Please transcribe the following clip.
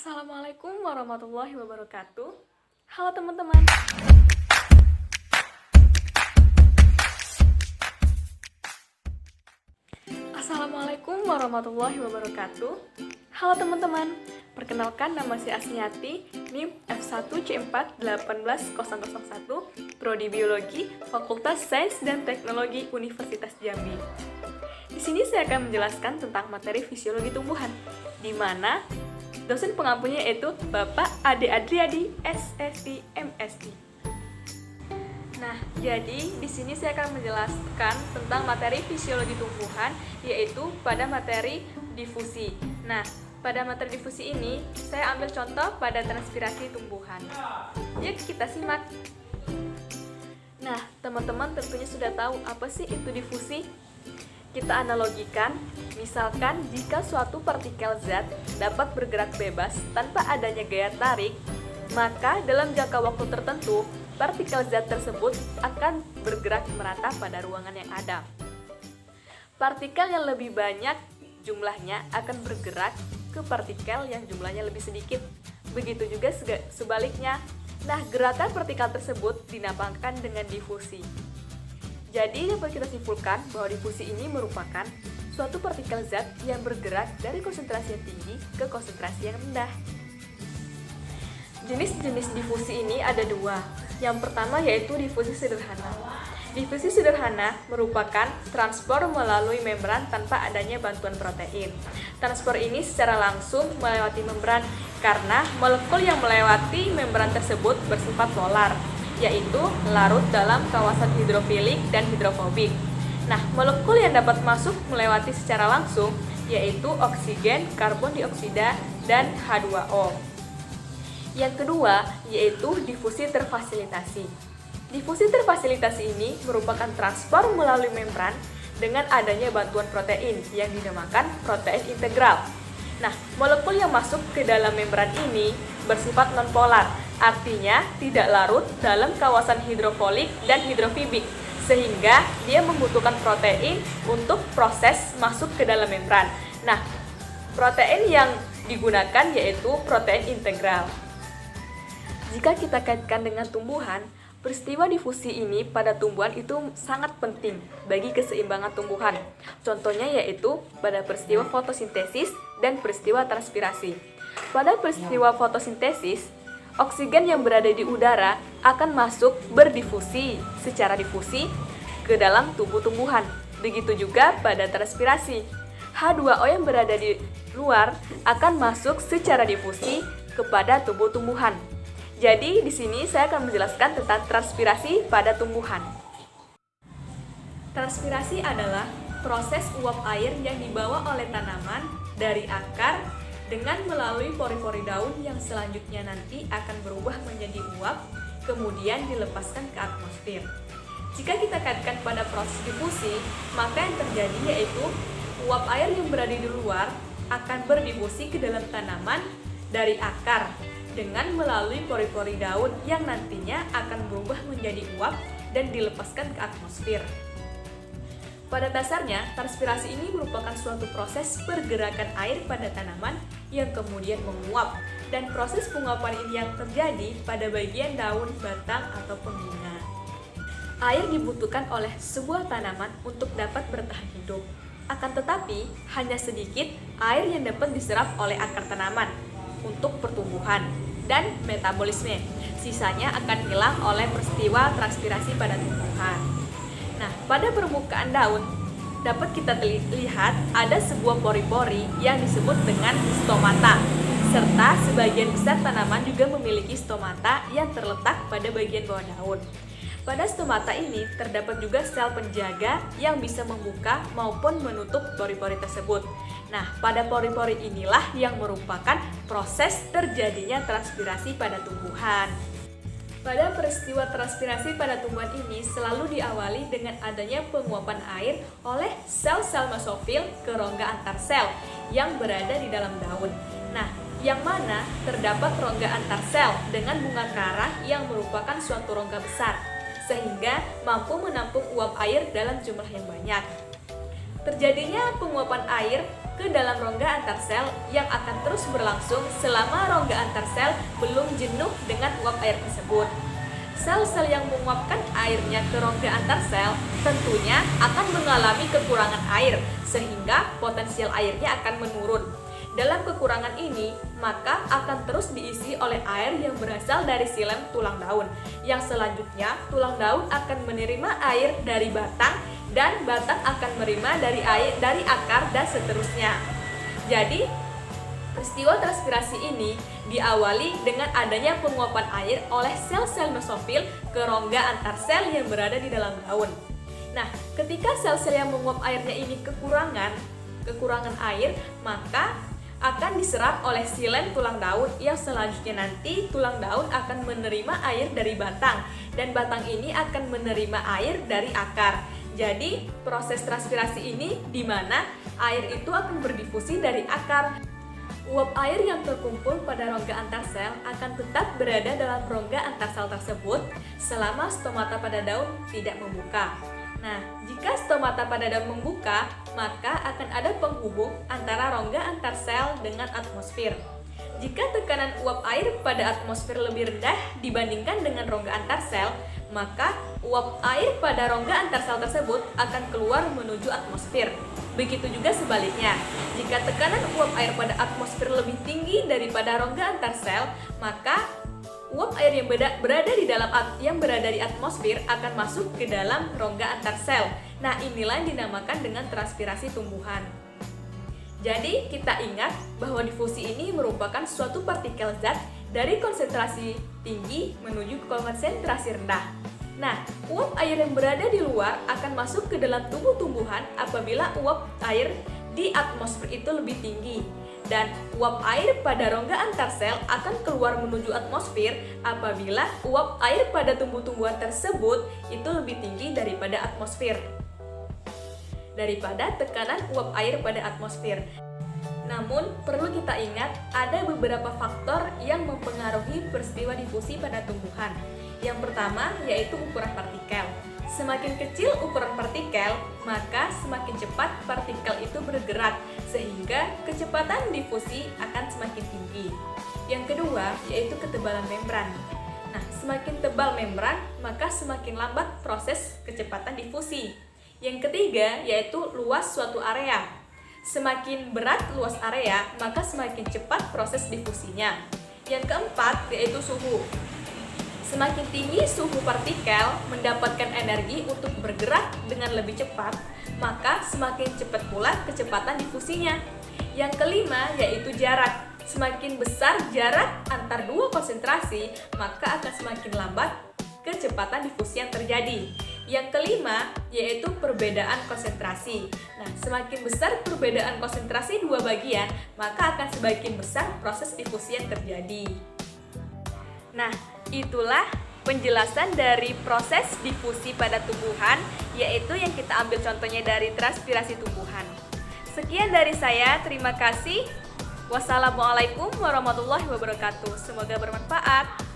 Assalamualaikum warahmatullahi wabarakatuh. Halo teman-teman. Assalamualaikum warahmatullahi wabarakatuh. Halo teman-teman. Perkenalkan, nama saya Asniati, NIM F1C4-18001, Prodi Biologi, Fakultas Sains dan Teknologi Universitas Jambi. Di sini saya akan menjelaskan tentang materi fisiologi tumbuhan, di mana dosen pengampunya yaitu Bapak Ade Adriadi, SSI, MSI. Nah, jadi di sini saya akan menjelaskan tentang materi fisiologi tumbuhan, yaitu pada materi difusi. Nah, pada materi difusi ini, saya ambil contoh pada transpirasi tumbuhan. Yuk kita simak. Nah, teman-teman tentunya sudah tahu apa sih itu difusi? Kita analogikan, misalkan jika suatu partikel zat dapat bergerak bebas tanpa adanya gaya tarik, maka dalam jangka waktu tertentu, partikel zat tersebut akan bergerak merata pada ruangan yang ada. Partikel yang lebih banyak jumlahnya akan bergerak ke partikel yang jumlahnya lebih sedikit. Begitu juga sebaliknya. Nah, gerakan partikel tersebut dinamakan dengan difusi. Jadi dapat kita simpulkan bahwa difusi ini merupakan suatu partikel zat yang bergerak dari konsentrasi yang tinggi ke konsentrasi yang rendah. Jenis-jenis difusi ini ada dua. Yang pertama yaitu difusi sederhana. Difusi sederhana merupakan transport melalui membran tanpa adanya bantuan protein. Transport ini secara langsung melewati membran karena molekul yang melewati membran tersebut bersifat polar, yaitu larut dalam kawasan hidrofilik dan hidrofobik. Nah, molekul yang dapat masuk melewati secara langsung yaitu oksigen, karbon dioksida, dan H2O. Yang kedua yaitu difusi terfasilitasi. Difusi terfasilitasi ini merupakan transport melalui membran dengan adanya bantuan protein yang dinamakan protein integral. Nah, molekul yang masuk ke dalam membran ini bersifat nonpolar, artinya tidak larut dalam kawasan hidrofolik dan hidrofobik, sehingga dia membutuhkan protein untuk proses masuk ke dalam membran. Nah, protein yang digunakan yaitu protein integral. Jika kita kaitkan dengan tumbuhan, peristiwa difusi ini pada tumbuhan itu sangat penting bagi keseimbangan tumbuhan. Contohnya yaitu pada peristiwa fotosintesis dan peristiwa transpirasi. Pada peristiwa fotosintesis, oksigen yang berada di udara akan masuk berdifusi secara difusi ke dalam tubuh tumbuhan. Begitu juga pada transpirasi. H2O yang berada di luar akan masuk secara difusi kepada tubuh tumbuhan. Jadi di sini saya akan menjelaskan tentang transpirasi pada tumbuhan. Transpirasi adalah proses uap air yang dibawa oleh tanaman dari akar dengan melalui pori-pori daun yang selanjutnya nanti akan berubah menjadi uap, kemudian dilepaskan ke atmosfer. Jika kita kaitkan pada proses difusi, maka yang terjadi yaitu uap air yang berada di luar akan berdifusi ke dalam tanaman dari akar dengan melalui pori-pori daun yang nantinya akan berubah menjadi uap dan dilepaskan ke atmosfer. Pada dasarnya, transpirasi ini merupakan suatu proses pergerakan air pada tanaman yang kemudian menguap, dan proses penguapan ini yang terjadi pada bagian daun, batang, ataupun bunga. Air dibutuhkan oleh sebuah tanaman untuk dapat bertahan hidup. Akan tetapi, hanya sedikit air yang dapat diserap oleh akar tanaman untuk pertumbuhan dan metabolisme. Sisanya akan hilang oleh peristiwa transpirasi pada tumbuhan. Nah, pada permukaan daun dapat kita lihat ada sebuah pori-pori yang disebut dengan stomata, serta sebagian besar tanaman juga memiliki stomata yang terletak pada bagian bawah daun. Pada stomata ini terdapat juga sel penjaga yang bisa membuka maupun menutup pori-pori tersebut. Nah, pada pori-pori inilah yang merupakan proses terjadinya transpirasi pada tumbuhan. Pada peristiwa transpirasi pada tumbuhan ini selalu diawali dengan adanya penguapan air oleh sel-sel mesofil ke rongga antar sel yang berada di dalam daun. Nah, yang mana terdapat rongga antar sel dengan bunga karang yang merupakan suatu rongga besar, sehingga mampu menampung uap air dalam jumlah yang banyak. Terjadinya penguapan air ke dalam rongga antar sel yang akan terus berlangsung selama rongga antar sel belum jenuh dengan uap air tersebut. Sel-sel yang menguapkan airnya ke rongga antar sel tentunya akan mengalami kekurangan air sehingga potensial airnya akan menurun. Dalam kekurangan ini, maka akan terus diisi oleh air yang berasal dari silem tulang daun. Yang selanjutnya, tulang daun akan menerima air dari batang dan batang akan menerima dari akar dan seterusnya. Jadi, peristiwa transpirasi ini diawali dengan adanya penguapan air oleh sel-sel mesofil ke rongga antar sel yang berada di dalam daun. Nah, ketika sel-sel yang menguap airnya ini kekurangan air, maka akan diserap oleh silem tulang daun yang selanjutnya nanti tulang daun akan menerima air dari batang dan batang ini akan menerima air dari akar. Jadi, proses transpirasi ini di mana air itu akan berdifusi dari akar. Uap air yang terkumpul pada rongga antar sel akan tetap berada dalam rongga antar sel tersebut selama stomata pada daun tidak membuka. Nah, jika stomata pada daun membuka, maka akan ada penghubung antara rongga antar sel dengan atmosfer. Jika tekanan uap air pada atmosfer lebih rendah dibandingkan dengan rongga antar sel, maka uap air pada rongga antar sel tersebut akan keluar menuju atmosfer. Begitu juga sebaliknya, jika tekanan uap air pada atmosfer lebih tinggi daripada rongga antar sel, maka uap air yang berada di atmosfer akan masuk ke dalam rongga antar sel. Nah, inilah yang dinamakan dengan transpirasi tumbuhan. Jadi, kita ingat bahwa difusi ini merupakan suatu partikel zat dari konsentrasi tinggi menuju ke konsentrasi rendah. Nah, uap air yang berada di luar akan masuk ke dalam tubuh tumbuhan apabila uap air di atmosfer itu lebih tinggi. Dan uap air pada rongga antar sel akan keluar menuju atmosfer apabila uap air pada tumbuh-tumbuhan tersebut itu lebih tinggi daripada tekanan uap air pada atmosfer. Namun, perlu kita ingat ada beberapa faktor yang mempengaruhi peristiwa difusi pada tumbuhan. Yang pertama yaitu ukuran partikel. Semakin kecil ukuran partikel, maka semakin cepat partikel itu bergerak, sehingga kecepatan difusi akan semakin tinggi. Yang kedua, yaitu ketebalan membran. Nah, semakin tebal membran, maka semakin lambat proses kecepatan difusi. Yang ketiga, yaitu luas suatu area. Semakin berat luas area, maka semakin cepat proses difusinya. Yang keempat, yaitu suhu. Semakin tinggi suhu partikel mendapatkan energi untuk bergerak dengan lebih cepat, maka semakin cepat pula kecepatan difusinya. Yang kelima yaitu jarak. Semakin besar jarak antar dua konsentrasi, maka akan semakin lambat kecepatan difusi yang terjadi. Yang kelima yaitu perbedaan konsentrasi. Nah, semakin besar perbedaan konsentrasi dua bagian, maka akan semakin besar proses difusi yang terjadi. Nah, itulah penjelasan dari proses difusi pada tumbuhan, yaitu yang kita ambil contohnya dari transpirasi tumbuhan. Sekian dari saya, terima kasih. Wassalamualaikum warahmatullahi wabarakatuh. Semoga bermanfaat.